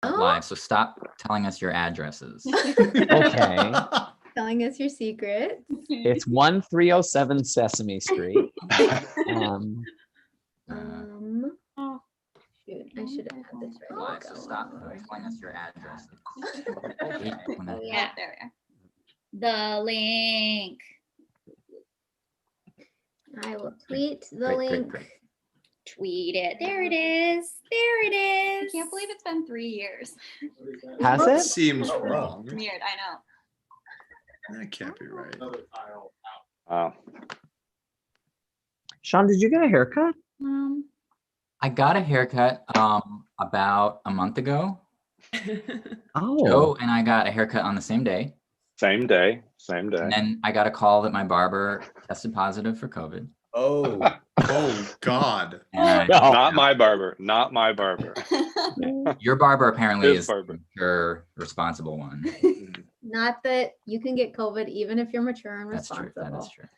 live, so stop telling us your addresses. Okay. Telling us your secret. It's 1307 Sesame Street. Oh, shoot, I should have had this ready Live, to so go. stop telling us your addresses. Yeah, there we are. The link. I will tweet the Great, link. great. Tweet it. There it is. There it I is. can't believe it's been 3 years. Has That it? seems wrong. Weird, I know. That can't be right. Wow. Sean, did you get a haircut? I got a haircut about a month ago. Oh. Joe and I got a haircut on the same day. Same day. And then I got a call that my barber tested positive for COVID. Oh, oh God. And No. Not my barber. Not my barber. your barber apparently His is barber. your responsible one. Not that you can get COVID even if you're mature and That's true. responsible. That is true.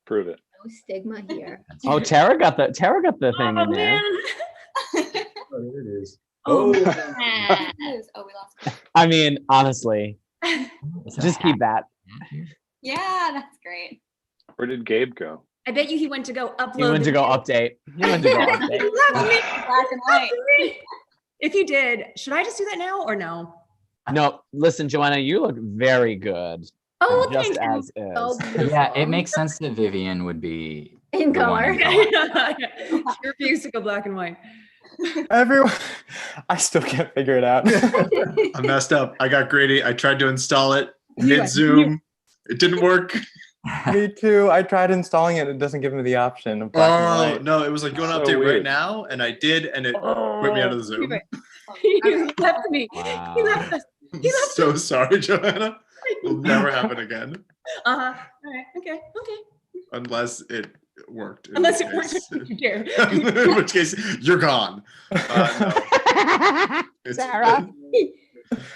Prove it. No stigma here. That's Oh, true. Tara got the thing in there. Oh, there it is. Oh, Oh, we lost. I mean, honestly, Is that just keep that. Yeah, that's great. Where did Gabe go? I bet you he went to go upload. He went to go update. He went to go update. That's me. Black and white. If you did, should I just do that now or no? No, listen, Joanna, you look very good. Oh, Just thank you. as is. So Yeah, it beautiful. makes sense that Vivian would be In the one color. in color. She refused to go black and white. Everyone, I still can't figure it out. I messed up. I got greedy. I tried to install it You- mid Zoom. It didn't work. Me too. I tried installing it. It doesn't give me the option of black and Oh white. no, it was like, you want to So update right weird. now? And I did, and it put me out of the Zoom. He left me. Wow. He left us. He left So sorry, Joanna. Will never happen again. Uh-huh. All right. Okay. Okay. Unless it worked. in Unless which it works. case- You dare. In which case, you're gone. No. It's- Sarah.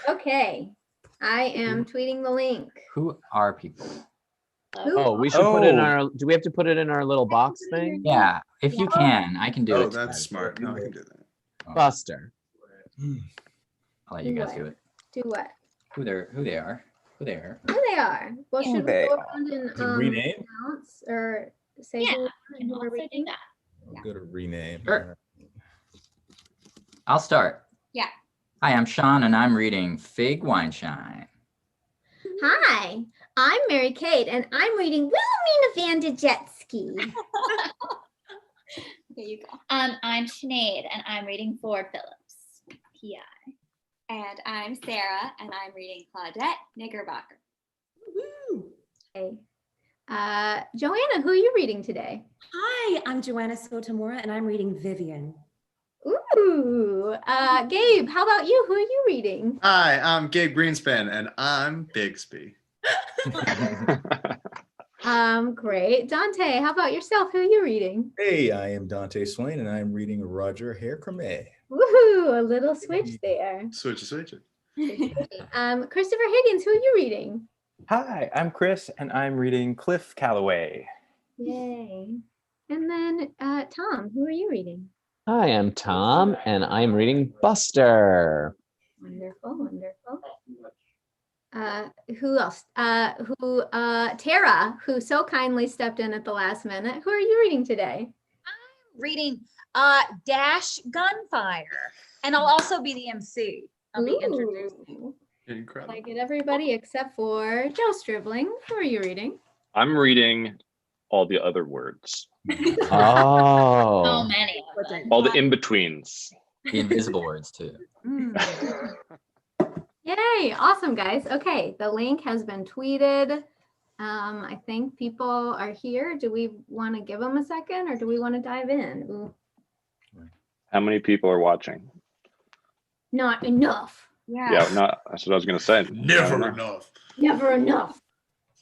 Okay. I am tweeting the link. Who are people? Who Oh, we should put it in Oh. our. Do we have to put it in our little box thing? Yeah, if you can, I can do Oh, it. that's smart. No, I can do that. Buster. I'll let you guys do it. Do what? Who they are. Who they are. Well, Who should we they go are. around and rename? announce or say Yeah, who can who also we're do reading? that. I'm good at rename. Sure. I'll start. Yeah. Hi, I'm Sean, and I'm reading Fig Wineshine. Hi, I'm Mary Kate, and I'm reading Wilhelmina Van de Jet Ski. There you go. I'm Sinead, and I'm reading Ford Phillips. PI. And I'm Sarah, and I'm reading Claudette Knickerbocker. Okay. Joanna, who are you reading today? Hi, I'm Joanna Sotomora, and I'm reading Vivian. Ooh, Gabe, how about you? Who are you reading? Hi, I'm Gabe Greenspan, and I'm Bigsby. Great. Dante, how about yourself? Who are you reading? Hey, I am Dante Swain, and I'm reading Roger Haircreme. Woohoo, a little switch there. Switch it. Christopher Higgins, who are you reading? Hi, I'm Chris, and I'm reading Cliff Calloway. Yay. And then Tom, who are you reading? Hi, I'm Tom, and I'm reading Buster. Wonderful, wonderful. Who else? Tara, who so kindly stepped in at the last minute. Who are you reading today? Reading Dash Gunfire, and I'll also be the MC. I'll be introducing. Ooh. Incredible. I get everybody except for Joe Stribling. Who are you reading? I'm reading all the other words. So Oh. many of them. All the in-betweens. The invisible words, too. Yay, awesome guys. Okay, the link has been tweeted. I think people are here. Do we want to give them a second or do we want to dive in? Ooh, How many people are watching? not enough. Yeah, not. That's what I was gonna say. I don't Never know. enough. Never enough.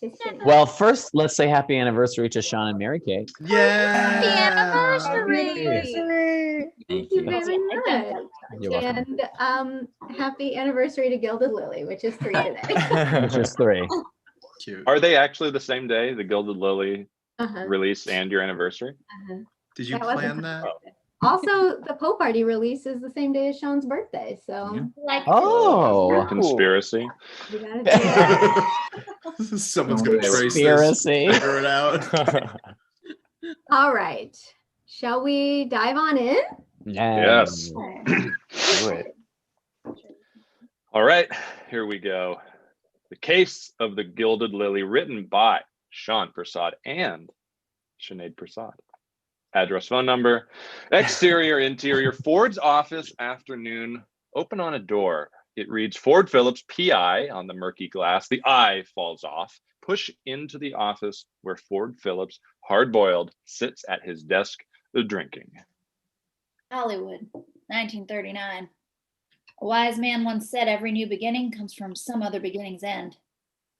Just kidding. Well, first, let's say happy anniversary to Sean and Mary Kate. Yeah. Thank you very much. You're welcome. And happy anniversary to Gilded Lily, which is 3 today. Just 3. Cute. Are they actually the same day, the Gilded Lily Uh-huh, release and your anniversary? uh-huh. Did you That wasn't plan that? Also, the Poe Party release is the same day as Sean's birthday, so Yeah. Like, Oh, Conspiracy. we gotta do that. Someone's gonna trace this, conspiracy. figure it out. All right. Shall we dive on in? Yes. Do it. All right, here we go. The Case of the Gilded Lily, written by Sean Prasad and Sinead Prasad. Address, phone number, exterior, interior, Ford's office, afternoon, open on a door. It reads Ford Phillips, PI, on the murky glass. The I falls off. Push into the office where Ford Phillips, hard-boiled, sits at his desk drinking. Hollywood, 1939. A wise man once said every new beginning comes from some other beginning's end.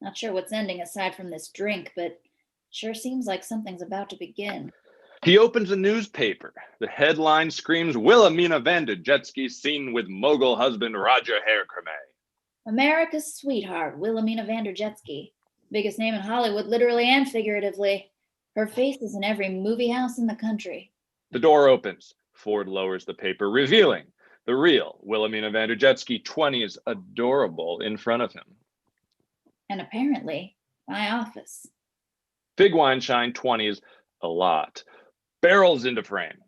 Not sure what's ending aside from this drink, but sure seems like something's about to begin. He opens a newspaper. The headline screams, Wilhelmina Vandejetsky seen with mogul husband Roger Haircreme. America's sweetheart, Wilhelmina Vandejetsky. Biggest name in Hollywood, literally and figuratively. Her face is in every movie house in the country. The door opens. Ford lowers the paper, revealing the real Wilhelmina Vandejetsky, 20s, adorable, in front of him. And apparently, my office. Big wine shine, 20s, a lot. Barrels into frame.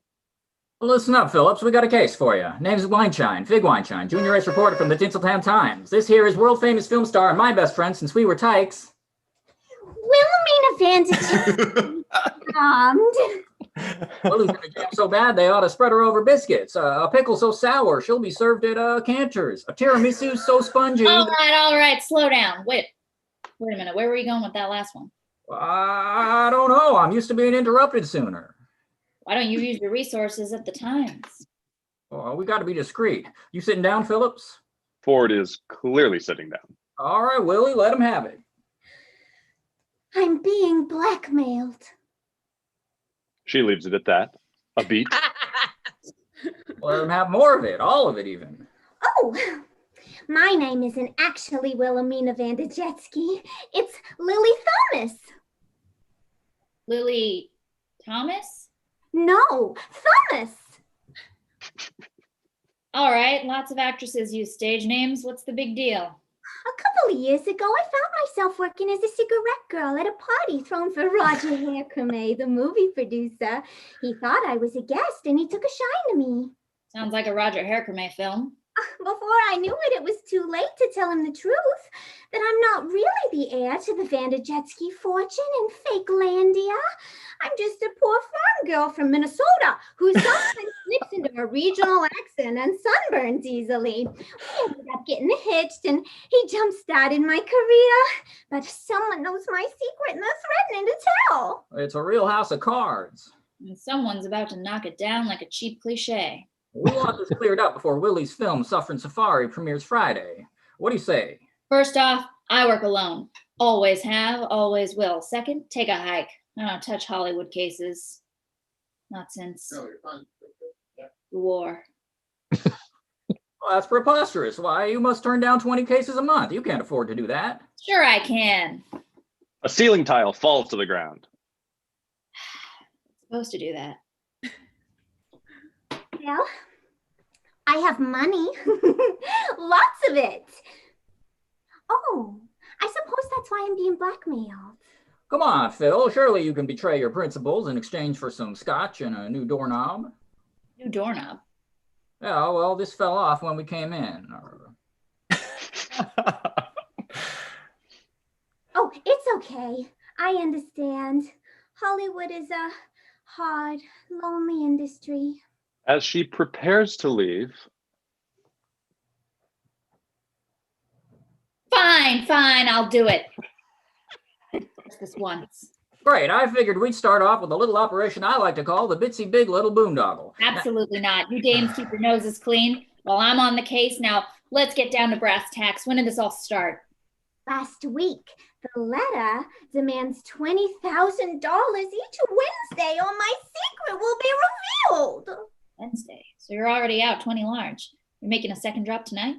Listen up, Phillips. We got a case for you. Name's Wineshine, Fig Wineshine, junior race reporter from the Tinseltown Times. This here is world-famous film star and my best friend since we were tykes. Wilhelmina Vandejetsky bombed. Willie's in a jam so bad they ought to spread her over biscuits. A pickle so sour she'll be served at Cantor's. A tiramisu so spongy. All right, slow down. Wait a minute. Where were you going with that last one? I don't know. I'm used to being interrupted sooner. Why don't you use your resources at the Times? Well, we got to be discreet. You sitting down, Phillips? Ford is clearly sitting down. All right, Willie, let him have it. I'm being blackmailed. She leaves it at that. A beat. Let him have more of it, all of it even. Oh, my name isn't actually Wilhelmina Vandejetsky. It's Lily Thomas. Lily Thomas? No, Thomas. All right, lots of actresses use stage names. What's the big deal? A couple of years ago, I found myself working as a cigarette girl at a party thrown for Roger Haircreme, the movie producer. He thought I was a guest and he took a shine to me. Sounds like a Roger Haircreme film. Before I knew it, it was too late to tell him the truth, that I'm not really the heir to the Vandejetsky fortune in fake Landia. I'm just a poor farm girl from Minnesota who sometimes slips into a regional accent and sunburns easily. We ended up getting hitched and he jump-started my career. But someone knows my secret and they're threatening to tell. It's a real house of cards. And someone's about to knock it down like a cheap cliche. We want this cleared up before Willie's film Suffering Safari premieres Friday. What do you say? First off, I work alone. Always have, always will. Second, take a hike. I don't touch Hollywood cases. Not since the war. Well, that's preposterous. Why, you must turn down 20 cases a month. You can't afford to do that. Sure I can. A ceiling tile falls to the ground. Supposed to do that. Well, I have money. Lots of it. Oh, I suppose that's why I'm being blackmailed. Come on, Phil. Surely you can betray your principles in exchange for some scotch and a new doorknob. New doorknob. Yeah, well, this fell off when we came in. Oh, it's okay. I understand. Hollywood is a hard, lonely industry. As she prepares to leave, Fine, I'll do it. Just this once. Great. I figured we'd start off with a little operation I like to call the Bitsy Big Little Boondoggle. Absolutely not. You dames keep your noses clean while I'm on the case. Now, let's get down to brass tacks. When did this all start? Last week, the letter demands $20,000 each Wednesday or my secret will be revealed. Wednesday. So you're already out 20 large. You're making a second drop tonight?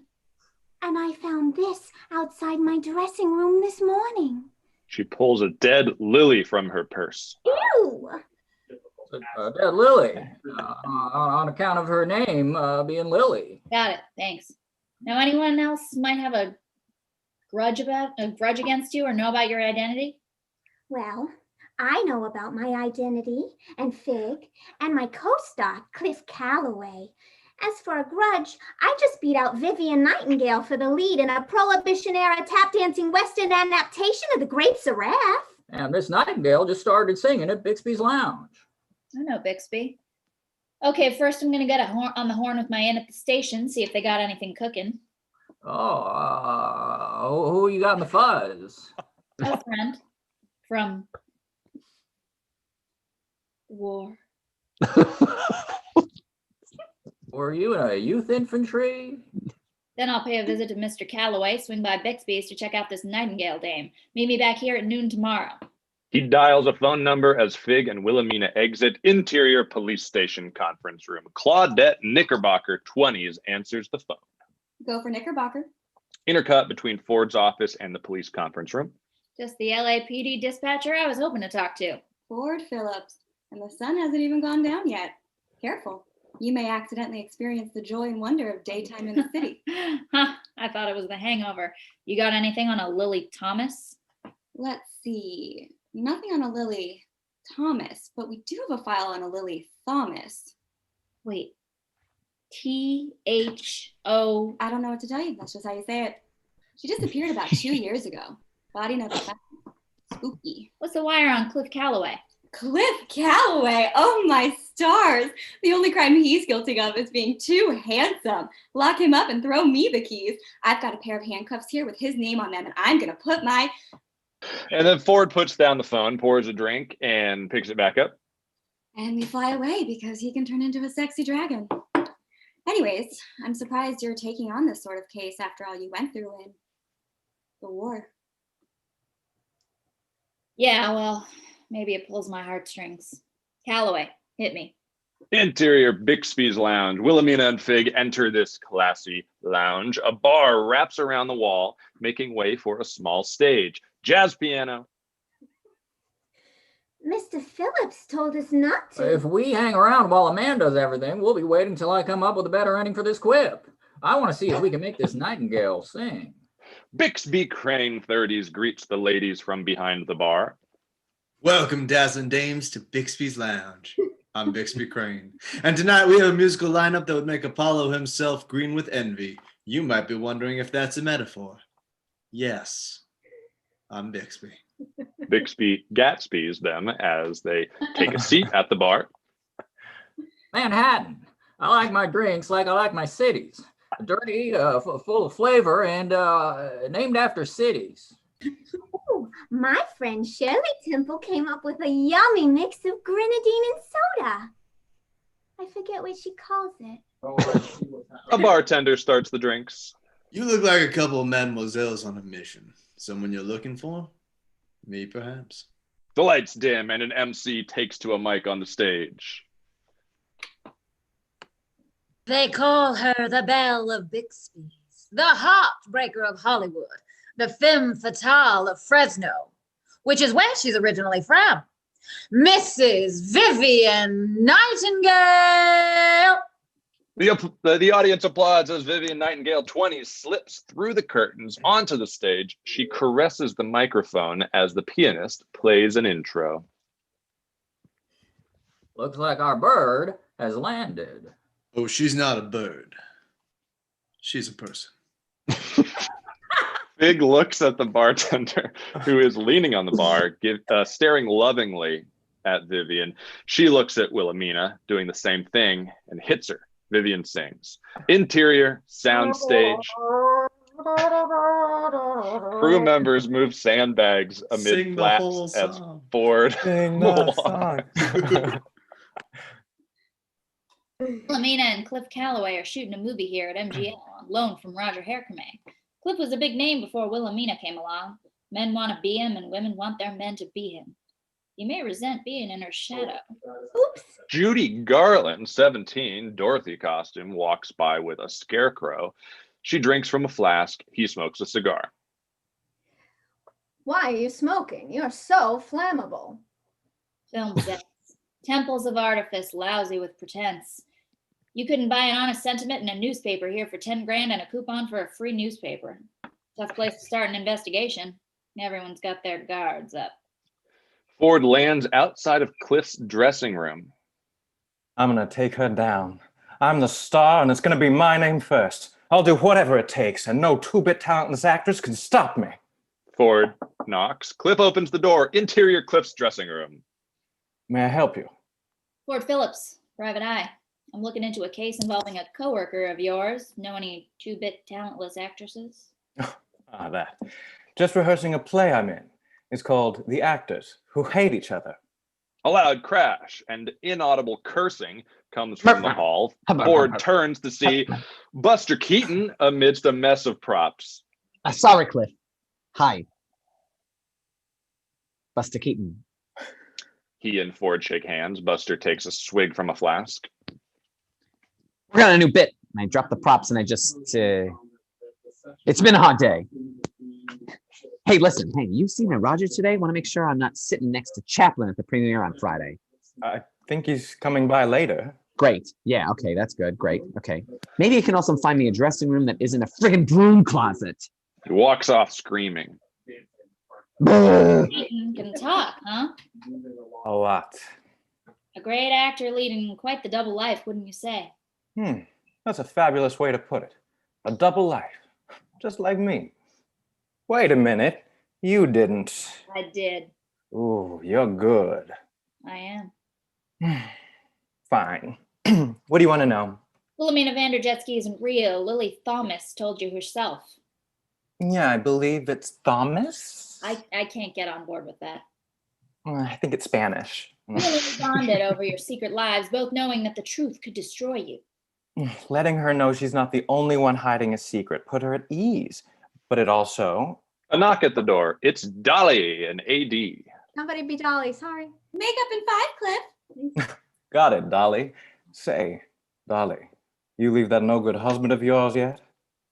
And I found this outside my dressing room this morning. she pulls a dead lily from her purse. Ew! Dead Lily, on account of her name being Lily. Got it. Thanks. Now, anyone else might have a grudge against you or know about your identity? Well, I know about my identity and Fig and my co-star, Cliff Calloway. As for a grudge, I just beat out Vivian Nightingale for the lead in a Prohibition-era tap-dancing Western adaptation of The Great Seraph. And Miss Nightingale just started singing at Bixby's Lounge. I know Bixby. Okay, first I'm gonna get on the horn with my inn at the station, see if they got anything cooking. Oh, who you got in the fuzz? A friend from war. Were you in a youth infantry? Then I'll pay a visit to Mr. Calloway, swing by Bixby's to check out this Nightingale dame. Meet me back here at noon tomorrow. He dials a phone number as Fig and Wilhelmina exit interior police station conference room. Claudette Knickerbocker, 20s, answers the phone. Go for Knickerbocker. Intercut between Ford's office and the police conference room. Just the LAPD dispatcher I was hoping to talk to. Ford Phillips. And the sun hasn't even gone down yet. Careful. You may accidentally experience the joy and wonder of daytime in the city. Huh, I thought it was the hangover. You got anything on a Lily Thomas? Let's see. Nothing on a Lily Thomas, but we do have a file on a Lily Thomas. Wait. T-H-O. I don't know what to tell you. That's just how you say it. She disappeared about 2 years ago. Body never found. Spooky. What's the wire on Cliff Calloway? Cliff Calloway, oh my stars. The only crime he's guilty of is being too handsome. Lock him up and throw me the keys. I've got a pair of handcuffs here with his name on them, and I'm gonna put my... And then Ford puts down the phone, pours a drink, and picks it back up. And we fly away because he can turn into a sexy dragon. Anyways, I'm surprised you're taking on this sort of case after all you went through in the war. Yeah, well, maybe it pulls my heartstrings. Calloway, hit me. Interior Bixby's Lounge. Wilhelmina and Fig enter this classy lounge. A bar wraps around the wall, making way for a small stage. Jazz piano. Mr. Phillips told us not to. If we hang around while a man does everything, we'll be waiting till I come up with a better ending for this quip. I want to see if we can make this Nightingale sing. Bixby Crane, 30s, greets the ladies from behind the bar. Welcome, dazzling dames, to Bixby's Lounge. I'm Bixby Crane. And tonight we have a musical lineup that would make Apollo himself green with envy. You might be wondering if that's a metaphor. Yes, I'm Bixby. Bixby Gatsby's them as they take a seat at the bar. Manhattan. I like my drinks like I like my cities. Dirty, full of flavor, and named after cities. Ooh, my friend Shirley Temple came up with a yummy mix of grenadine and soda. I forget what she calls it. A bartender starts the drinks. You look like a couple of mademoiselles on a mission. Someone you're looking for? Me, perhaps. The lights dim and an MC takes to a mic on the stage. They call her the Belle of Bixby's, the heartbreaker of Hollywood, the femme fatale of Fresno, which is where she's originally from. Mrs. Vivian Nightingale. The audience applauds as Vivian Nightingale, 20s, slips through the curtains onto the stage. She caresses the microphone as the pianist plays an intro. Looks like our bird has landed. Oh, she's not a bird. She's a person. Fig looks at the bartender, who is leaning on the bar, staring lovingly at Vivian. She looks at Wilhelmina, doing the same thing, and hits her. Vivian sings. Interior, soundstage. Crew members move sandbags amid flaps as Ford walks. Wilhelmina and Cliff Calloway are shooting a movie here at MGL on loan from Roger Haircreme. Cliff was a big name before Wilhelmina came along. Men want to be him and women want their men to be him. You may resent being in her shadow. Oops. Judy Garland, 17, Dorothy costume, walks by with a scarecrow. She drinks from a flask. He smokes a cigar. Why are you smoking? You're so flammable. Film sets. Temples of artifice, lousy with pretense. You couldn't buy an honest sentiment in a newspaper here for 10 grand and a coupon for a free newspaper. Tough place to start an investigation. Everyone's got their guards up. Ford lands outside of Cliff's dressing room. I'm gonna take her down. I'm the star, and it's gonna be my name first. I'll do whatever it takes, and no two-bit talentless actress can stop me. Ford knocks. Cliff opens the door. Interior Cliff's dressing room. May I help you? Ford Phillips, private eye. I'm looking into a case involving a coworker of yours. Know any two-bit talentless actresses? That. Just rehearsing a play I'm in. It's called The Actors Who Hate Each Other. A loud crash and inaudible cursing comes from the hall. Ford turns to see Buster Keaton amidst a mess of props. Sorry, Cliff. Hi. Buster Keaton. He and Ford shake hands. Buster takes a swig from a flask. We're on a new bit. And I dropped the props and I just... It's been a hot day. Hey, listen. Hey, you seen Roger today? Want to make sure I'm not sitting next to Chaplin at the premiere on Friday. I think he's coming by later. Great. Yeah, okay, that's good. Great. Okay. Maybe you can also find me a dressing room that isn't a friggin' broom closet. He walks off screaming. Keaton can talk, huh? A lot. A great actor leading quite the double life, wouldn't you say? That's a fabulous way to put it. A double life. Just like me. Wait a minute. You didn't. I did. Ooh, you're good. I am. Fine. What do you want to know? Wilhelmina Vanderjetsky isn't real. Lily Thomas told you herself. Yeah, I believe it's Thomas. I can't get on board with that. I think it's Spanish. Really bonded over your secret lives, both knowing that the truth could destroy you. Letting her know she's not the only one hiding a secret put her at ease. But it also... A knock at the door. It's Dolly, an AD. Somebody be Dolly, sorry. Makeup in 5, Cliff. Got it, Dolly. Say, Dolly, you leave that no-good husband of yours yet?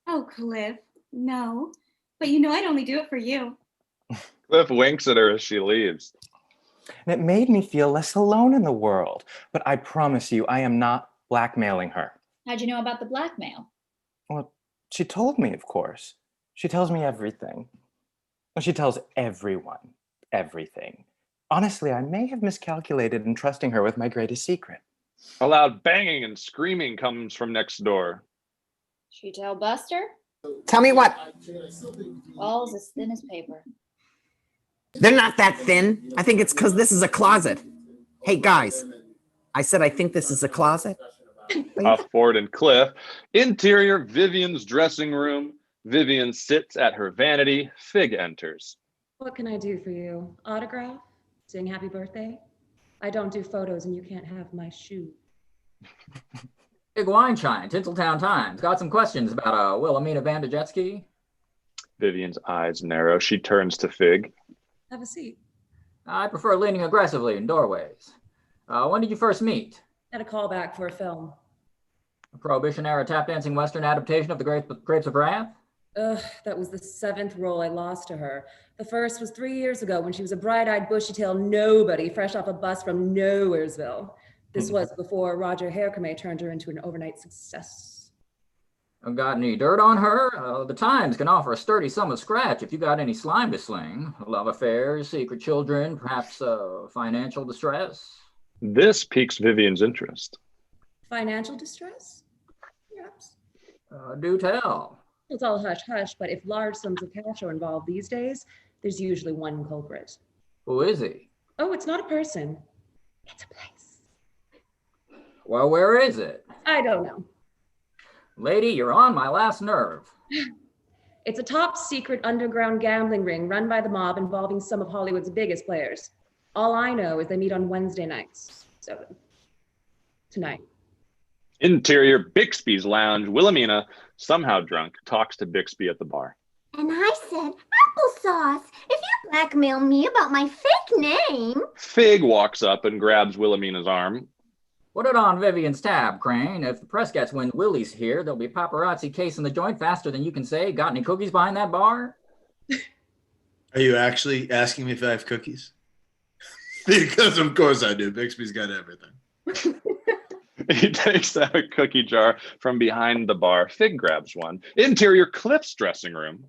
Oh, Cliff, no. But you know I'd only do it for you. Cliff winks at her as she leaves. And it made me feel less alone in the world. But I promise you, I am not blackmailing her. How'd you know about the blackmail? Well, she told me, of course. She tells me everything. Well, she tells everyone everything. Honestly, I may have miscalculated in trusting her with my greatest secret. A loud banging and screaming comes from next door. She tell Buster? Tell me what? Balls as thin as paper. They're not that thin. I think it's because this is a closet. Hey, guys. I said I think this is a closet. Ford and Cliff. Interior Vivian's dressing room. Vivian sits at her vanity. Fig enters. What can I do for you? Autograph? Sing happy birthday? I don't do photos and you can't have my shoe. Big Wine Shine, Tinseltown Times. Got some questions about Wilhelmina Vanderjetsky. Vivian's eyes narrow. She turns to Fig. Have a seat. I prefer leaning aggressively in doorways. When did you first meet? At a callback for a film. A Prohibition-era tap-dancing Western adaptation of The Grapes of Wrath? That was the 7th role I lost to her. The first was 3 years ago when she was a bright-eyed, bushy-tailed nobody fresh off a bus from Nowheresville. This was before Roger Haircome turned her into an overnight success. Got any dirt on her? The Times can offer a sturdy sum of scratch if you got any slime to sling. Love affairs, secret children, perhaps financial distress. This piques Vivian's interest. Financial distress? Perhaps. Do tell. It's all hush-hush, but if large sums of cash are involved these days, there's usually one culprit. Who is he? Oh, it's not a person. It's a place. Well, where is it? I don't know. Lady, you're on my last nerve. It's a top secret underground gambling ring run by the mob involving some of Hollywood's biggest players. All I know is they meet on Wednesday nights. So, tonight. Interior Bixby's lounge. Wilhelmina, somehow drunk, talks to Bixby at the bar. And I said, applesauce, if you blackmail me about my fake name. Fig walks up and grabs Wilhelmina's arm. Put it on Vivian's tab, Crane. If the press gets wind Willie's here, there'll be paparazzi casing the joint faster than you can say. Got any cookies behind that bar? Are you actually asking me if I have cookies? Because of course I do. Bixby's got everything. He takes out a cookie jar from behind the bar. Fig grabs one. Interior Cliff's dressing room.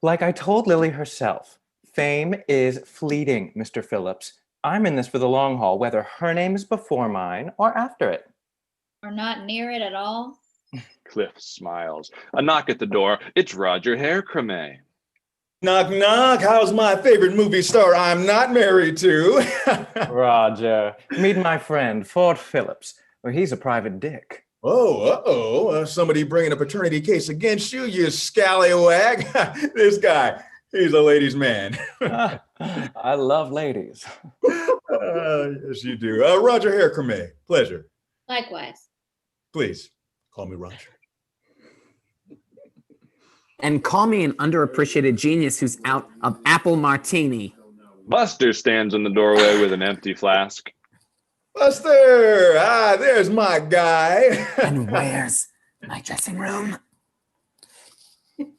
Like I told Lily herself, fame is fleeting, Mr. Phillips. I'm in this for the long haul, whether her name is before mine or after it. Or not near it at all? Cliff smiles. A knock at the door. It's Roger Haircreme. Knock, knock. How's my favorite movie star I'm not married to? Roger, meet my friend, Ford Phillips. Well, he's a private dick. Oh, uh-oh. Somebody bringing a paternity case against you, you scallywag. This guy, he's a ladies' man. I love ladies. Yes, you do. Roger Haircreme, pleasure. Likewise. Please, call me Roger. And call me an underappreciated genius who's out of apple martini. Buster stands in the doorway with an empty flask. Buster! Ah, there's my guy. And where's my dressing room?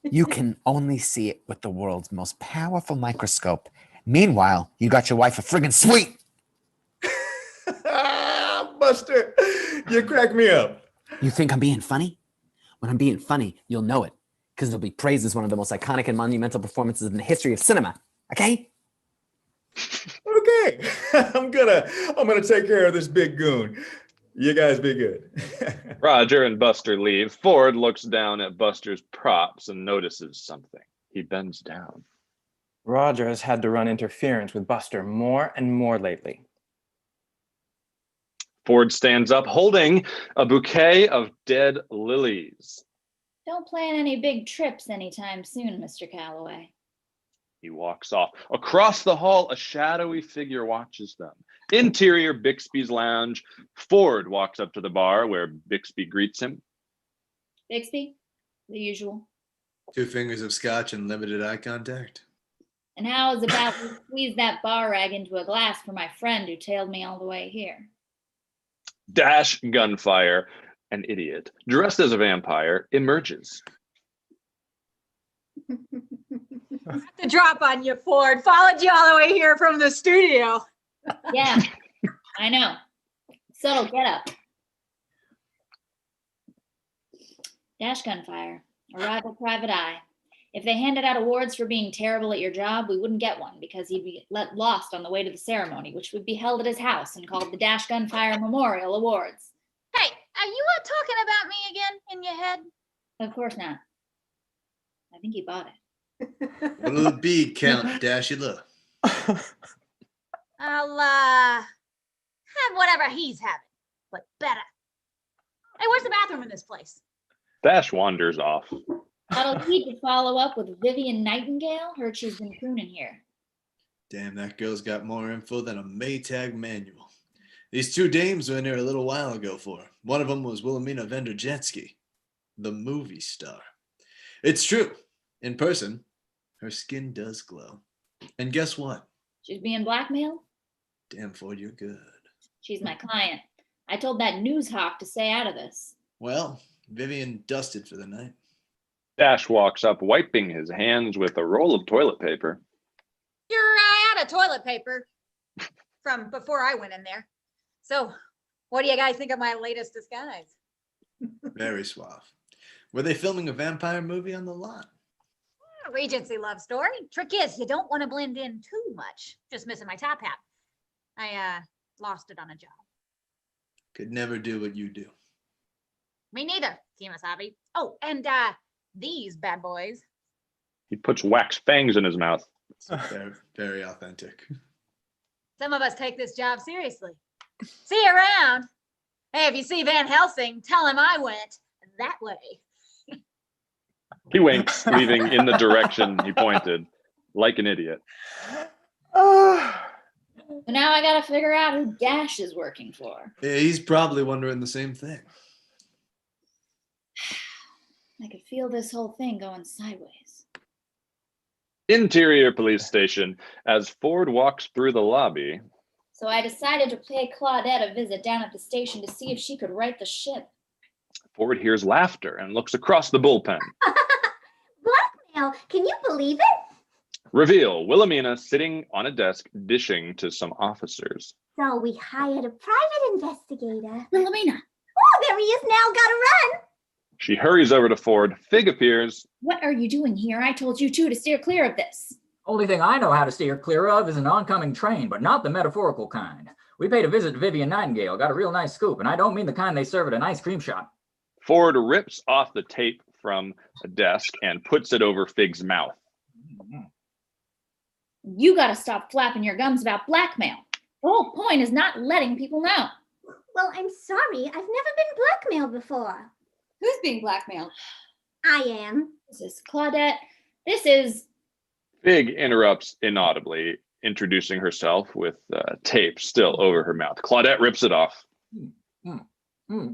You can only see it with the world's most powerful microscope. Meanwhile, you got your wife a friggin' sweet. Buster, you crack me up. You think I'm being funny? When I'm being funny, you'll know it, because it'll be praised as one of the most iconic and monumental performances in the history of cinema. Okay? Okay, I'm gonna take care of this big goon. You guys be good. Roger and Buster leave. Ford looks down at Buster's props and notices something. He bends down. Roger has had to run interference with Buster more and more lately. Ford stands up holding a bouquet of dead lilies. Don't plan any big trips anytime soon, Mr. Calloway. He walks off. Across the hall, a shadowy figure watches them. Interior Bixby's lounge. Ford walks up to the bar where Bixby greets him. Bixby, the usual. 2 fingers of scotch and limited eye contact. And how is about to squeeze that bar rag into a glass for my friend who tailed me all the way here? Dash gunfire. An idiot, dressed as a vampire, emerges. The drop on you, Ford. Followed you all the way here from the studio. Yeah, I know. Subtle get up. Dash gunfire, a rival private eye. If they handed out awards for being terrible at your job, we wouldn't get one because he'd be lost on the way to the ceremony, which would be held at his house and called the Dash Gunfire Memorial Awards. Hey, are you talking about me again in your head? Of course not. I think he bought it. What'll it be, Count Dashula? I'll have whatever he's having, but better. Hey, where's the bathroom in this place? Dash wanders off. That'll need to follow up with Vivian Nightingale. Heard she's been crooning here. Damn, that girl's got more info than a Maytag manual. These 2 dames were in here a little while ago for her. One of them was Wilhelmina Vendrejetsky, the movie star. It's true. In person, her skin does glow. And guess what? She's being blackmailed? Damn, Ford, you're good. She's my client. I told that news hawk to stay out of this. Well, Vivian dusted for the night. Dash walks up, wiping his hands with a roll of toilet paper. You're out of toilet paper from before I went in there. So, what do you guys think of my latest disguise? Very suave. Were they filming a vampire movie on the lot? Regency love story. Trick is, you don't want to blend in too much. Just missing my top hat. I lost it on a job. Could never do what you do. Me neither, Kimasabi. Oh, and these bad boys. He puts wax fangs in his mouth. Very, very authentic. Some of us take this job seriously. See you around. Hey, if you see Van Helsing, tell him I went that way. He winks, leaving in the direction he pointed, like an idiot. So now I gotta figure out who Dash is working for. Yeah, he's probably wondering the same thing. I could feel this whole thing going sideways. Interior police station. As Ford walks through the lobby, So I decided to pay Claudette a visit down at the station to see if she could right the ship. Ford hears laughter and looks across the bullpen. Blackmail, can you believe it? Reveal Wilhelmina sitting on a desk dishing to some officers. So we hired a private investigator. Wilhelmina, Oh, there he is now. Gotta run. She hurries over to Ford. Fig appears. what are you doing here? I told you to steer clear of this. Only thing I know how to steer clear of is an oncoming train, but not the metaphorical kind. We paid a visit to Vivian Nightingale, got a real nice scoop, and I don't mean the kind they serve at an ice cream shop. Ford rips off the tape from a desk and puts it over Fig's mouth. You gotta stop flapping your gums about blackmail. The whole point is not letting people know. Well, I'm sorry. I've never been blackmailed before. Who's being blackmailed? I am. This is Claudette. This is Fig interrupts inaudibly, introducing herself with tape still over her mouth. Claudette rips it off. We're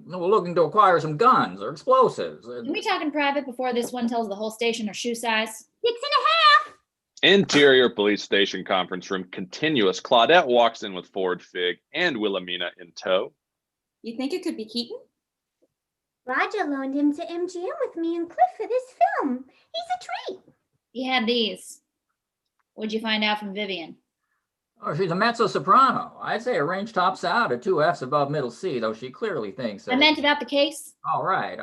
looking to acquire some guns or explosives. Can we talk in private before this one tells the whole station her shoe size? 6.5. Interior police station conference room continuous. Claudette walks in with Ford, Fig, and Wilhelmina in tow. You think it could be Keaton? Roger loaned him to MGM with me and Cliff for this film. He's a treat. He had these. What'd you find out from Vivian? Oh, she's a mezzo-soprano. I'd say her range tops out at 2 Fs above middle C, though she clearly thinks I meant about the case. All right.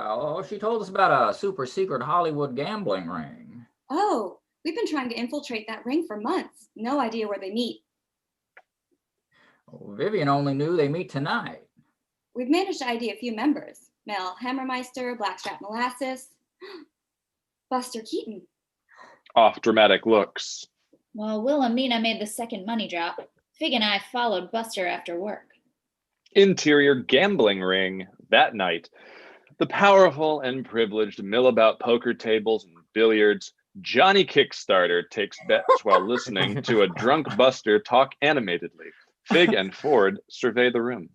She told us about a super secret Hollywood gambling ring. Oh, we've been trying to infiltrate that ring for months. No idea where they meet. Vivian only knew they meet tonight. We've managed to ID a few members. Mel Hammermeister, Blackstrap Molasses, Buster Keaton. Off dramatic looks. Well, Wilhelmina made the second money drop. Fig and I followed Buster after work. Interior gambling ring. That night, the powerful and privileged mill about poker tables and billiards. Johnny Kickstarter takes bets while listening to a drunk Buster talk animatedly. Fig and Ford survey the room.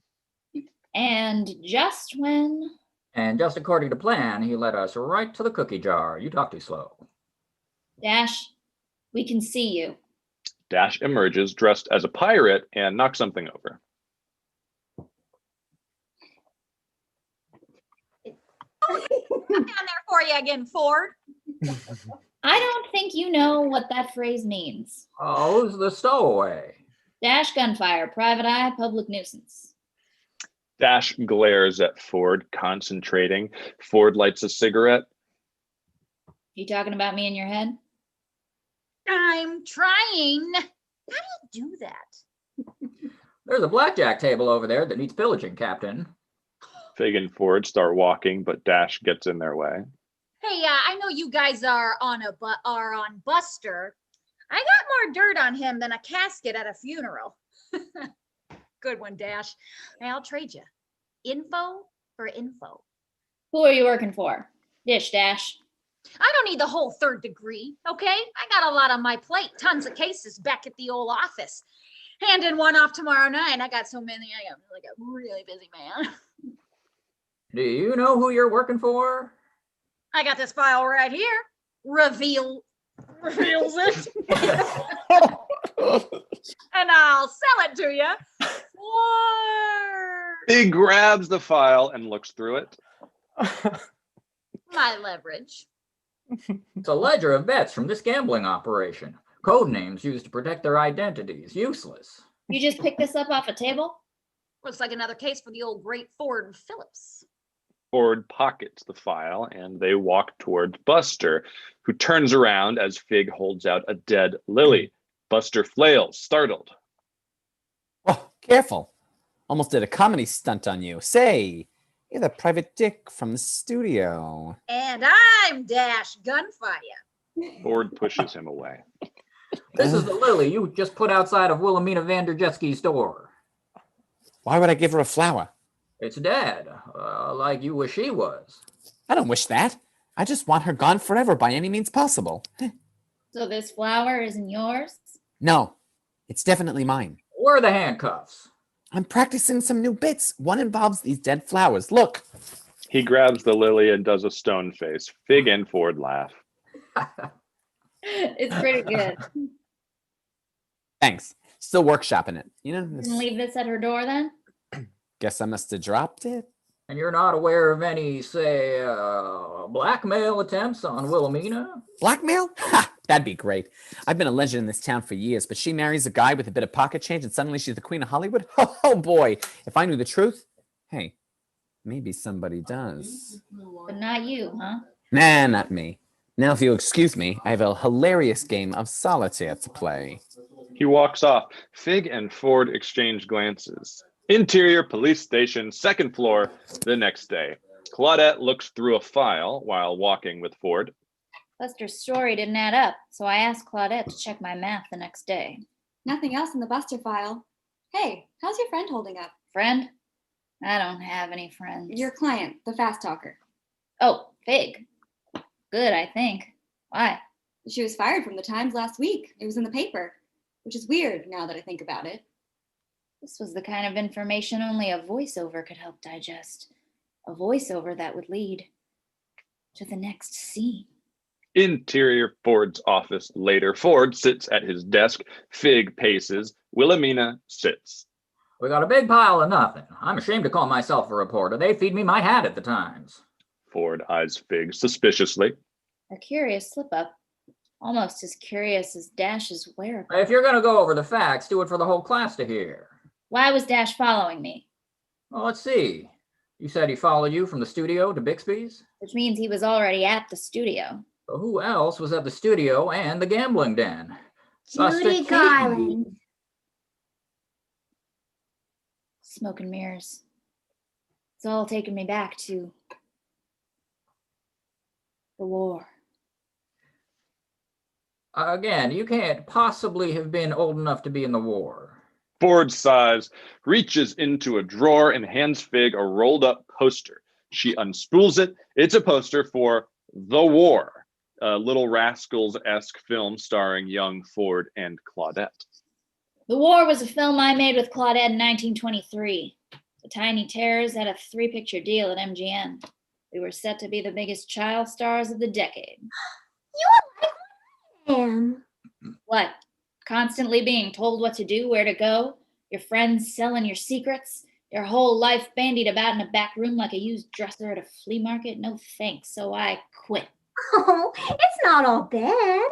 And just when... And just according to plan, he led us right to the cookie jar. You talk too slow. Dash, we can see you. Dash emerges dressed as a pirate and knocks something over. I'm down there for you again, Ford. I don't think you know what that phrase means. Oh, it's the stowaway. Dash gunfire, private eye, public nuisance. Dash glares at Ford, concentrating. Ford lights a cigarette. You talking about me in your head? I'm trying. How do you do that? There's a blackjack table over there that needs pillaging, Captain. Fig and Ford start walking, but Dash gets in their way. Hey, I know you guys are on Buster. I got more dirt on him than a casket at a funeral. Good one, Dash. Hey, I'll trade you. Info for info. Who are you working for? Dish, Dash. I don't need the whole third degree, okay? I got a lot on my plate. Tons of cases back at the old office. Handing one off tomorrow night. I got so many. I got like a really busy man. Do you know who you're working for? I got this file right here. Reveals it. And I'll sell it to you for He grabs the file and looks through it. my leverage. It's a ledger of bets from this gambling operation. Code names used to protect their identities. Useless. You just picked this up off a table? Looks like another case for the old great Ford Phillips. Ford pockets the file and they walk towards Buster, who turns around as Fig holds out a dead Lily. Buster flails, startled. Oh, careful. Almost did a comedy stunt on you. Say, you're the private dick from the studio. And I'm Dash Gunfire. Ford pushes him away. This is the Lily you just put outside of Wilhelmina Vanderjetsky's door. Why would I give her a flower? It's dead, like you wish she was. I don't wish that. I just want her gone forever by any means possible. So this flower isn't yours? No, it's definitely mine. Where are the handcuffs? I'm practicing some new bits. One involves these dead flowers. Look. He grabs the lily and does a stone face. Fig and Ford laugh. It's pretty good. Thanks. Still workshopping it. You know. Didn't leave this at her door then? Guess I must have dropped it. And you're not aware of any, say, blackmail attempts on Wilhelmina? Blackmail? Ha! That'd be great. I've been a legend in this town for years, but she marries a guy with a bit of pocket change and suddenly she's the queen of Hollywood? Oh boy, if I knew the truth. Hey, maybe somebody does. But not you, huh? Nah, not me. Now, if you'll excuse me, I have a hilarious game of solitaire to play. He walks off. Fig and Ford exchange glances. Interior police station, second floor, the next day. Claudette looks through a file while walking with Ford. Buster's story didn't add up, so I asked Claudette to check my math the next day. Nothing else in the Buster file. Hey, how's your friend holding up? Friend? I don't have any friends. Your client, the fast talker. Oh, Fig. Good, I think. Why? She was fired from the Times last week. It was in the paper, which is weird now that I think about it. This was the kind of information only a voiceover could help digest. A voiceover that would lead to the next scene. Interior Ford's office later. Ford sits at his desk. Fig paces. Wilhelmina sits. We got a big pile of nothing. I'm ashamed to call myself a reporter. They feed me my hat at the Times. Ford eyes Fig suspiciously. A curious slip-up. Almost as curious as Dash's whereabouts. If you're going to go over the facts, do it for the whole class to hear. Why was Dash following me? Well, let's see. You said he followed you from the studio to Bixby's? Which means he was already at the studio. But who else was at the studio and the gambling den? Judy Garland. Smoke and mirrors. It's all taken me back to the war. Again, you can't possibly have been old enough to be in the war. Ford sighs, reaches into a drawer and hands Fig a rolled up poster. She unspools it. It's a poster for The War, a Little Rascals-esque film starring young Ford and Claudette. The War was a film I made with Claudette in 1923. The Tiny Terrors had a 3-picture deal at MGM. We were set to be the biggest child stars of the decade. You're like him. What? Constantly being told what to do, where to go? Your friends selling your secrets? Your whole life bandied about in a back room like a used dresser at a flea market? No thanks, so I quit. Oh, it's not all bad.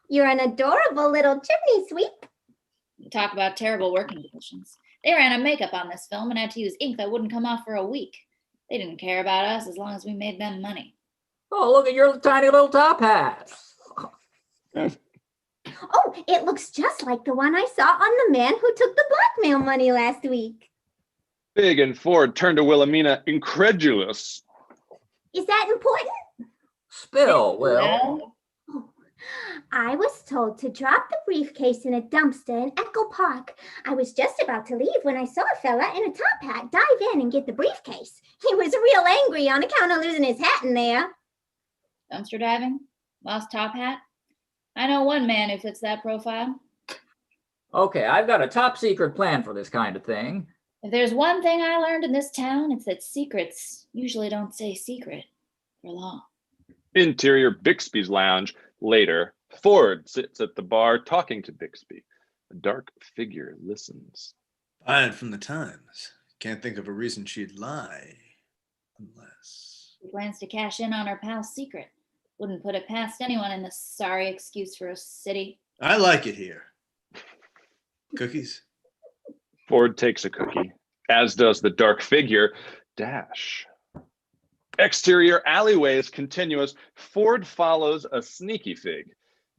You're an adorable little chimney sweep. You talk about terrible working conditions. They ran a makeup on this film and had to use ink that wouldn't come off for a week. They didn't care about us as long as we made them money. Oh, look at your tiny little top hat. Oh, it looks just like the one I saw on the man who took the blackmail money last week. Fig and Ford turn to Wilhelmina, incredulous. Is that important? Spill, Will. Oh, I was told to drop the briefcase in a dumpster in Echo Park. I was just about to leave when I saw a fella in a top hat dive in and get the briefcase. He was real angry on account of losing his hat in there. Dumpster diving? Lost top hat? I know one man who fits that profile. Okay, I've got a top secret plan for this kind of thing. If there's one thing I learned in this town, it's that secrets usually don't stay secret for long. Interior Bixby's lounge. Later, Ford sits at the bar talking to Bixby. A dark figure listens. Fired from the Times. Can't think of a reason she'd lie. Unless... She plans to cash in on her pal's secret. Wouldn't put it past anyone in this sorry excuse for a city. I like it here. Cookies? Ford takes a cookie, as does the dark figure, Dash. Exterior alleyway is continuous. Ford follows a sneaky Fig.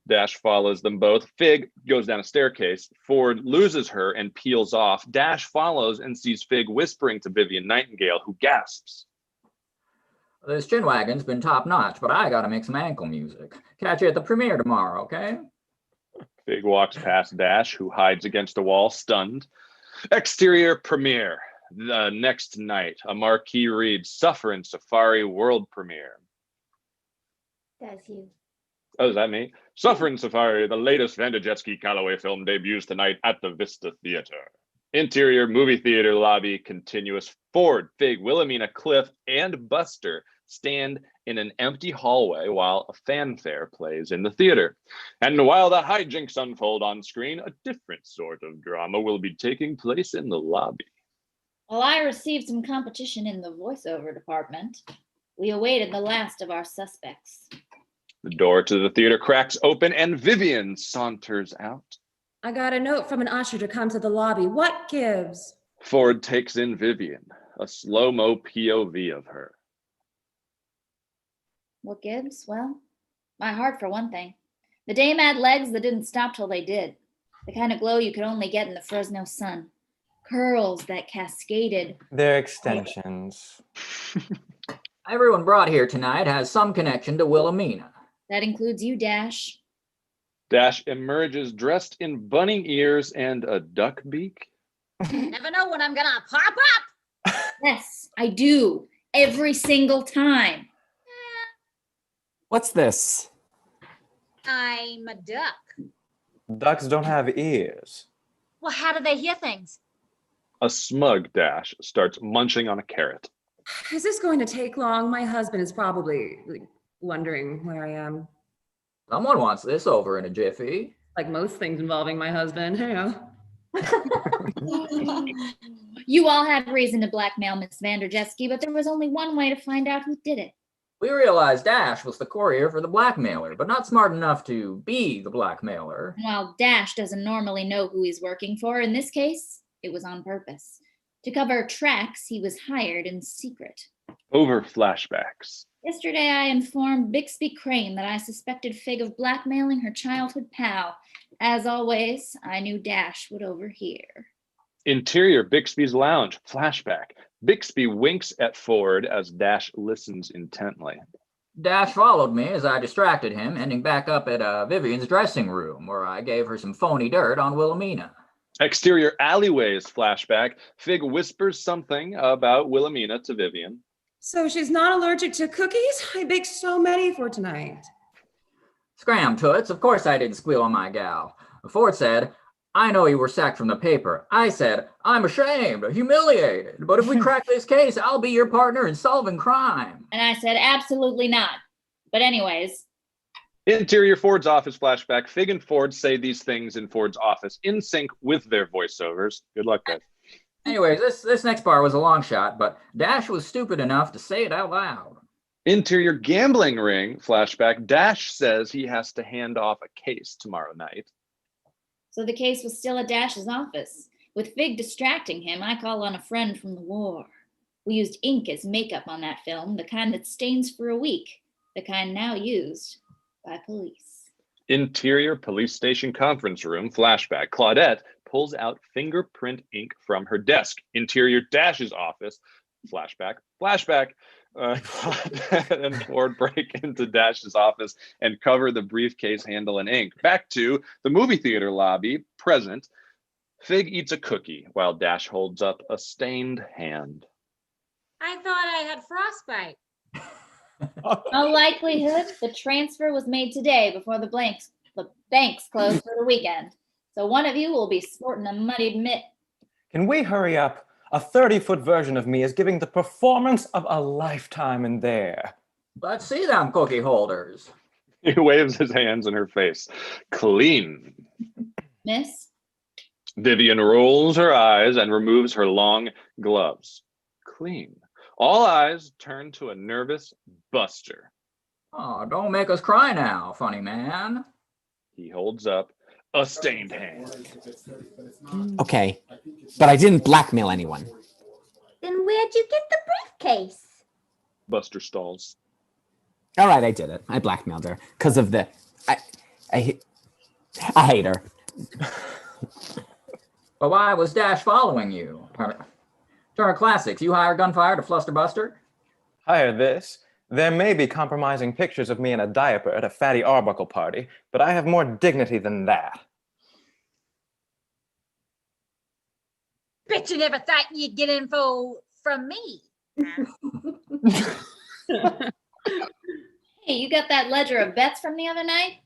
Dash follows them both. Fig goes down a staircase. Ford loses her and peels off. Dash follows and sees Fig whispering to Vivian Nightingale, who gasps. This chin wagon's been top notch, but I gotta make some ankle music. Catch you at the premiere tomorrow, okay? Fig walks past Dash, who hides against a wall, stunned. Exterior premiere. The next night, a marquee reads Suffer in Safari World Premiere. That's you. Oh, is that me? Suffer in Safari, the latest Vandejetsky Calloway film debuts tonight at the Vista Theater. Interior movie theater lobby continuous. Ford, Fig, Wilhelmina, Cliff, and Buster stand in an empty hallway while a fanfare plays in the theater. And while the hijinks unfold on screen, a different sort of drama will be taking place in the lobby. While I received some competition in the voiceover department, we awaited the last of our suspects. The door to the theater cracks open and Vivian saunters out. I got a note from an usher to come to the lobby. What gives? Ford takes in Vivian, a slow-mo POV of her. What gives? Well, my heart for one thing. The dame had legs that didn't stop till they did. The kind of glow you could only get in the Fresno sun. Curls that cascaded. They're extensions. Everyone brought here tonight has some connection to Wilhelmina. That includes you, Dash. Dash emerges dressed in bunny ears and a duck beak. Never know when I'm gonna pop up. Yes, I do. Every single time. What's this? I'm a duck. Ducks don't have ears. Well, how do they hear things? A smug Dash starts munching on a carrot. Is this going to take long? My husband is probably wondering where I am. Someone wants this over in a jiffy. Like most things involving my husband, yeah. You all had reason to blackmail Miss Vanderjetsky, but there was only one way to find out who did it. We realized Dash was the courier for the blackmailer, but not smart enough to be the blackmailer. While Dash doesn't normally know who he's working for, in this case, it was on purpose. To cover tracks, he was hired in secret. Over flashbacks. Yesterday, I informed Bixby Crane that I suspected Fig of blackmailing her childhood pal. As always, I knew Dash would overhear. Interior Bixby's lounge. Flashback. Bixby winks at Ford as Dash listens intently. Dash followed me as I distracted him, ending back up at Vivian's dressing room, where I gave her some phony dirt on Wilhelmina. Exterior alleyways. Flashback. Fig whispers something about Wilhelmina to Vivian. So she's not allergic to cookies? I baked so many for tonight. Scram toots, of course I didn't squeal on my gal. Ford said, I know you were sacked from the paper. I said, I'm ashamed, humiliated, but if we crack this case, I'll be your partner in solving crime. And I said, absolutely not. But anyways. Interior Ford's office. Flashback. Fig and Ford say these things in Ford's office in sync with their voiceovers. Good luck, guys. Anyways, this next part was a long shot, but Dash was stupid enough to say it out loud. Interior gambling ring. Flashback. Dash says he has to hand off a case tomorrow night. So the case was still at Dash's office. With Fig distracting him, I call on a friend from the war. We used ink as makeup on that film, the kind that stains for a week, the kind now used by police. Interior police station conference room. Flashback. Claudette pulls out fingerprint ink from her desk. Interior Dash's office. Flashback. Flashback. Claudette and Ford break into Dash's office and cover the briefcase handle in ink. Back to the movie theater lobby. Present. Fig eats a cookie while Dash holds up a stained hand. I thought I had frostbite. No likelihood. The transfer was made today before the banks closed for the weekend. So one of you will be sporting a muddied mitt. Can we hurry up? A 30-foot version of me is giving the performance of a lifetime in there. Let's see them cookie holders. He waves his hands in her face. Clean. Miss? Vivian rolls her eyes and removes her long gloves. Clean. All eyes turn to a nervous Buster. Oh, don't make us cry now, funny man. He holds up a stained hand. Okay, but I didn't blackmail anyone. Then where'd you get the briefcase? Buster stalls. All right, I did it. I blackmailed her because of the. I hate her. But why was Dash following you? Turner Classics, you hire Gunfire to fluster Buster? Hire this. There may be compromising pictures of me in a diaper at a Fatty Arbuckle party, but I have more dignity than that. Bet you never thought you'd get info from me. Hey, you got that ledger of bets from the other night?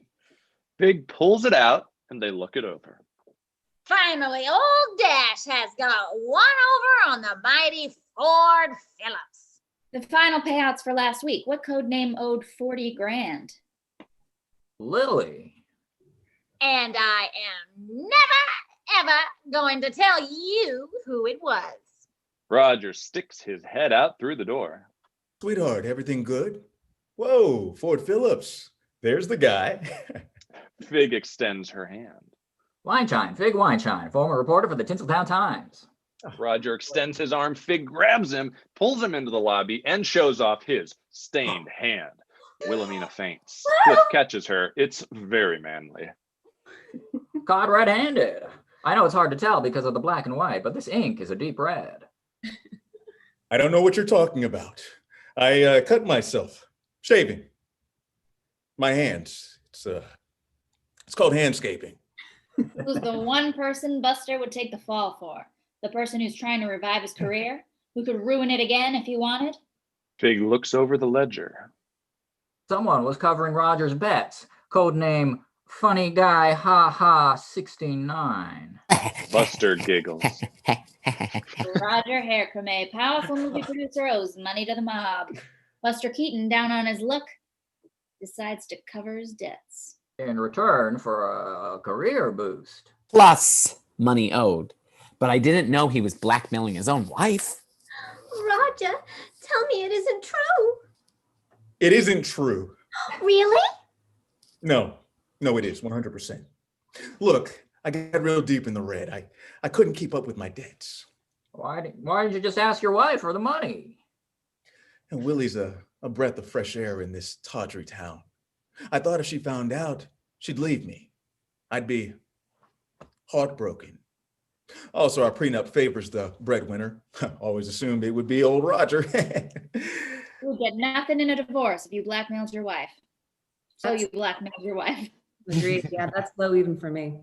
Big pulls it out and they look it over. Finally, old Dash has got one over on the mighty Ford Phillips. The final payouts for last week. What code name owed 40 grand? Lily. And I am never, ever going to tell you who it was. Roger sticks his head out through the door. Sweetheart, everything good? Whoa, Ford Phillips. There's the guy. Fig extends her hand. Wineshine, Fig Wineshine, former reporter for the Tinseltown Times. Roger extends his arm. Fig grabs him, pulls him into the lobby, and shows off his stained hand. Wilhelmina faints. Cliff catches her. It's very manly. Caught red-handed. I know it's hard to tell because of the black and white, but this ink is a deep red. I don't know what you're talking about. I cut myself shaving my hands. It's called handscaping. Who's the one person Buster would take the fall for? The person who's trying to revive his career? Who could ruin it again if he wanted? Fig looks over the ledger. Someone was covering Roger's bets. Codename Funny Guy Ha Ha 69. Buster giggles. Roger Haircreme, powerful movie producer, owes money to the mob. Buster Keaton, down on his luck, decides to cover his debts. In return for a career boost. Plus money owed. But I didn't know he was blackmailing his own wife. Roger, tell me it isn't true. It isn't true. Really? No, it is 100%. Look, I got real deep in the red. I couldn't keep up with my debts. Why didn't you just ask your wife for the money? And Willie's a breath of fresh air in this tawdry town. I thought if she found out, she'd leave me. I'd be heartbroken. Also, our prenup favors the breadwinner. Always assumed it would be old Roger. You'll get nothing in a divorce if you blackmailed your wife. So you blackmailed your wife. Agreed. Yeah, that's low even for me.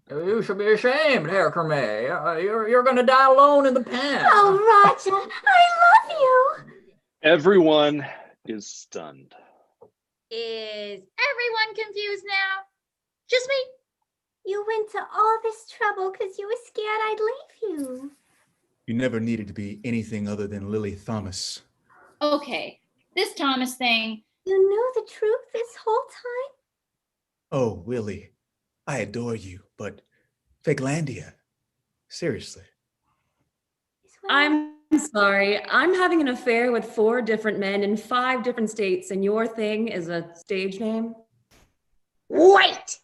You should be ashamed, Haircreme. You're going to die alone in the pen. Oh, Roger, I love you. Everyone is stunned. Is everyone confused now? Just me? You went to all this trouble because you were scared I'd leave you. You never needed to be anything other than Lily Thomas. Okay, this Thomas thing. You knew the truth this whole time? Oh, Willie, I adore you, but Figlandia, seriously. I'm sorry. I'm having an affair with 4 different men in 5 different states, and your thing is a stage name? Wait!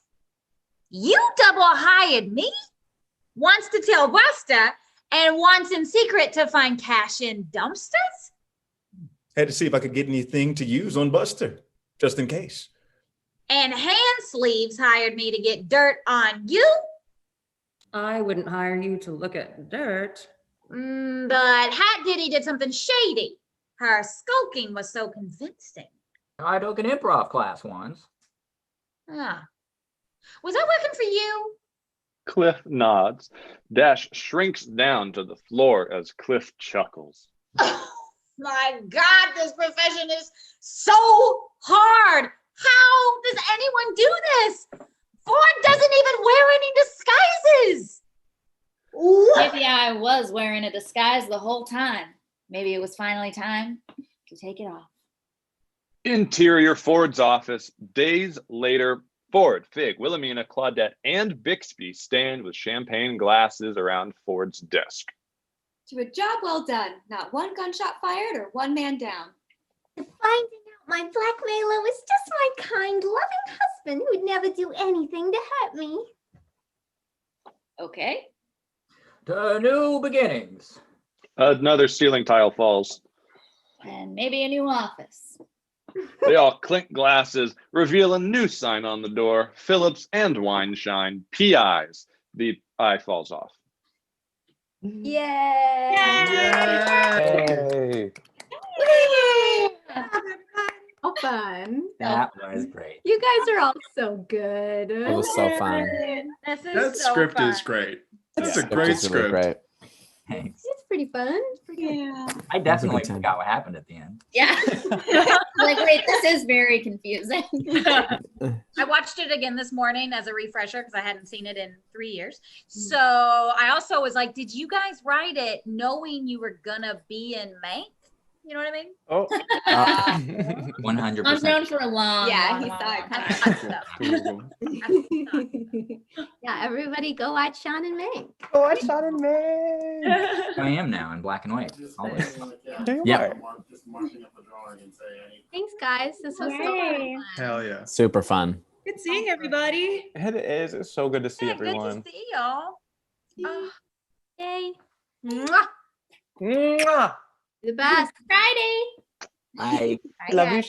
You double hired me? Once to tell Buster, and once in secret to find cash in dumpsters? Had to see if I could get anything to use on Buster, just in case. And Hand Sleeves hired me to get dirt on you? I wouldn't hire you to look at dirt. But Hat Diddy did something shady. Her skulking was so convincing. I took an improv class once. Ah. Was that working for you? Cliff nods. Dash shrinks down to the floor as Cliff chuckles. Oh my God, this profession is so hard. How does anyone do this? Ford doesn't even wear any disguises. Maybe I was wearing a disguise the whole time. Maybe it was finally time to take it off. Interior Ford's office. Days later, Ford, Fig, Wilhelmina, Claudette, and Bixby stand with champagne glasses around Ford's desk. To a job well done. Not one gunshot fired or one man down. Finding out my blackmailer was just my kind, loving husband who'd never do anything to hurt me. Okay. To new beginnings. Another ceiling tile falls. And maybe a new office. They all clink glasses, reveal a new sign on the door. Phillips and Wineshine, PIs. The eye falls off. Yay! Yay! How fun. That was great. You guys are all so good. It was so fun. This is That so script fun. is great. That's Yeah, a great it's really script. great. Thanks. It's pretty fun. It's pretty good. Yeah. I definitely time. forgot what happened at the end. Yeah. Like, wait, this is very confusing. I watched it again this morning as a refresher because I hadn't seen it in 3 years. So I also was like, did you guys write it knowing you were gonna be in Mank? You know what I mean? Oh. 100%. I'm known for a long. Yeah, long, he long, saw it long coming. time. Yeah, everybody go watch Sean and Meg. Oh, I shot in May. I am now in black and white. Always. There you Yeah. are. Thanks, guys. guys. This was so much Yay. fun. Hell yeah. Super fun. Good seeing everybody. It is. It's so good to see Hey, everyone. good to see y'all. Oh, Yay. mwah. Mwah! The best. Friday. I Bye, Love guys. you,